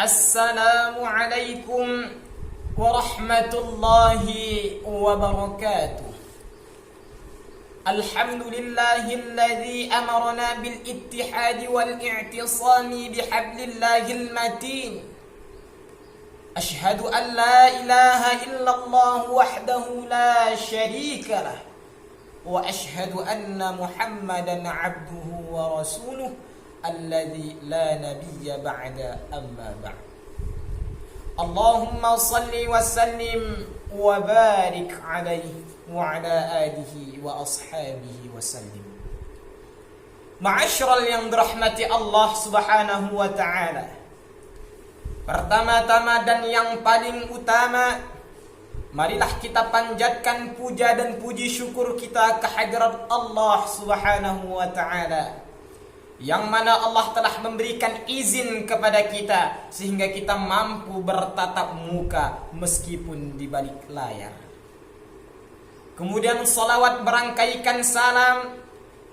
Assalamualaikum warahmatullahi wabarakatuh. Alhamdulillahilladzi amarna bil ittihadi wal i'tisami bihablillahil matin. Ashhadu an la ilaha illallah wahdahu la syarika lah. Wa ashhadu anna Muhammadan abduhu wa rasuluh alladzi la nabiyya ba'da amma ba'd. Allahumma salli wa sallim wa barik alaihi wa ala alihi wa ashabihi wa sallim. Ma'asyiral yang dirahmati Allah Subhanahu wa ta'ala. Pertama-tama dan yang paling utama, marilah kita panjatkan puja dan puji syukur kita kehadirat Allah Subhanahu wa ta'ala, yang mana Allah telah memberikan izin kepada kita sehingga kita mampu bertatap muka meskipun di balik layar. Kemudian salawat berangkaikan salam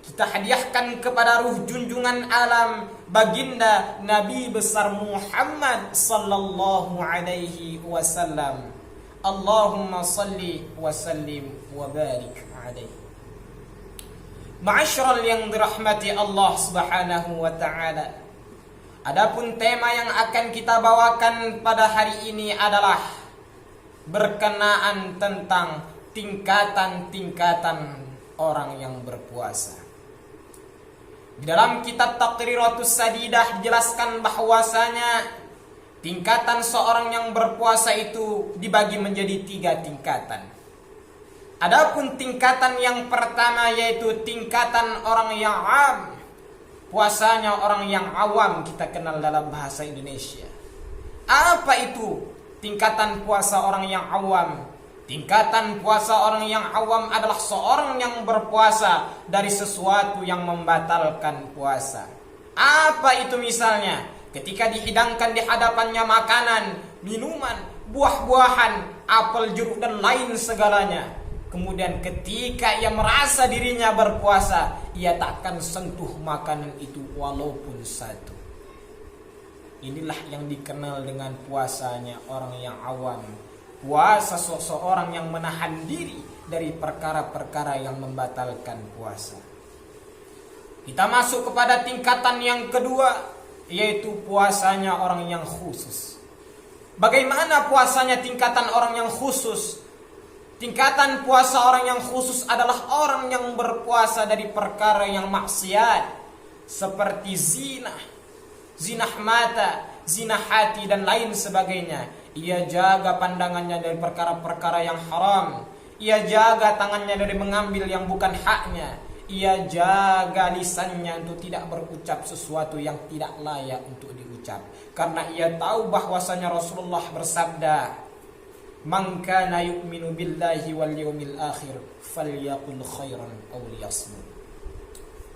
kita hadiahkan kepada ruh junjungan alam baginda Nabi besar Muhammad sallallahu alaihi wasallam. Allahumma salli wa sallim wa barik alaihi. Ma'asyiral yang dirahmati Allah Subhanahu wa ta'ala. Adapun tema yang akan kita bawakan pada hari ini adalah berkenaan tentang tingkatan-tingkatan orang yang berpuasa. Di dalam kitab Taqriratus Sadidah dijelaskan bahwasanya tingkatan seorang yang berpuasa itu dibagi menjadi 3 tingkatan. Adapun tingkatan yang pertama yaitu tingkatan orang yang awam. Puasanya orang yang awam kita kenal dalam bahasa Indonesia. Apa itu tingkatan puasa orang yang awam? Tingkatan puasa orang yang awam adalah seorang yang berpuasa dari sesuatu yang membatalkan puasa. Apa itu misalnya? Ketika dihidangkan di hadapannya makanan, minuman, buah-buahan, apel, jeruk dan lain segalanya. Kemudian ketika ia merasa dirinya berpuasa, ia takkan sentuh makanan itu walaupun satu. Inilah yang dikenal dengan puasanya orang yang awam. Puasa seseorang yang menahan diri dari perkara-perkara yang membatalkan puasa. Kita masuk kepada tingkatan yang kedua, yaitu puasanya orang yang khusus. Bagaimana puasanya tingkatan orang yang khusus? Tingkatan puasa orang yang khusus adalah orang yang berpuasa dari perkara yang maksiat, seperti zina, zina mata, zina hati dan lain sebagainya. Ia jaga pandangannya dari perkara-perkara yang haram. Ia jaga tangannya dari mengambil yang bukan haknya. Ia jaga lisannya untuk tidak berucap sesuatu yang tidak layak untuk diucap. Karena ia tahu bahwasanya Rasulullah bersabda, "Man kana yu'minu billahi wal yawmil akhir falyaqul khairan aw liyasmut."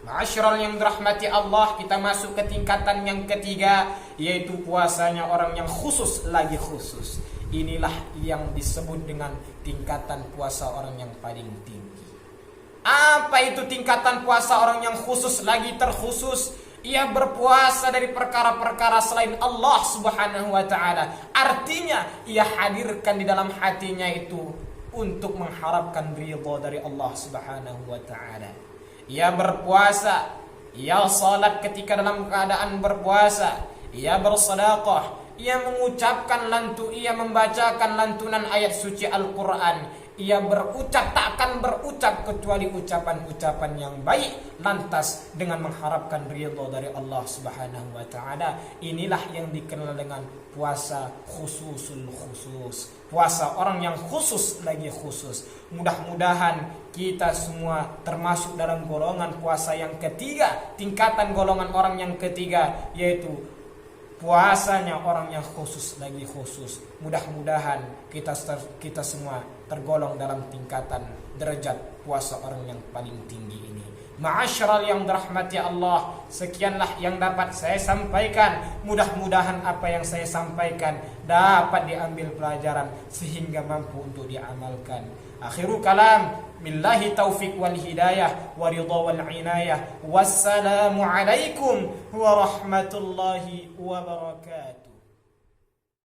Ma'asyiral yang dirahmati Allah, kita masuk ke tingkatan yang ketiga, yaitu puasanya orang yang khusus lagi khusus. Inilah yang disebut dengan tingkatan puasa orang yang paling tinggi. Apa itu tingkatan puasa orang yang khusus lagi terkhusus? Ia berpuasa dari perkara-perkara selain Allah Subhanahu wa ta'ala. Artinya ia hadirkan di dalam hatinya itu untuk mengharapkan ridha dari Allah Subhanahu wa ta'ala. Ia berpuasa, ia salat ketika dalam keadaan berpuasa, ia bersedekah, ia mengucapkan ia membacakan lantunan ayat suci Al-Quran. Ia berucap, takkan berucap kecuali ucapan-ucapan yang baik, lantas dengan mengharapkan ridha dari Allah Subhanahu wa ta'ala. Inilah yang dikenal dengan puasa khususul khusus. Puasa orang yang khusus lagi khusus. Mudah-mudahan kita semua termasuk dalam golongan puasa yang ketiga, tingkatan golongan orang yang ketiga, yaitu puasanya orang yang khusus lagi khusus. Mudah-mudahan kita semua tergolong dalam tingkatan derajat puasa orang yang paling tinggi ini. Ma'asyiral yang dirahmati Allah, sekianlah yang dapat saya sampaikan. Mudah-mudahan apa yang saya sampaikan dapat diambil pelajaran sehingga mampu untuk diamalkan. Akhirul kalam, billahi taufiq wal hidayah wa ridha wal inayah. Wassalamu alaikum warahmatullahi wabarakatuh.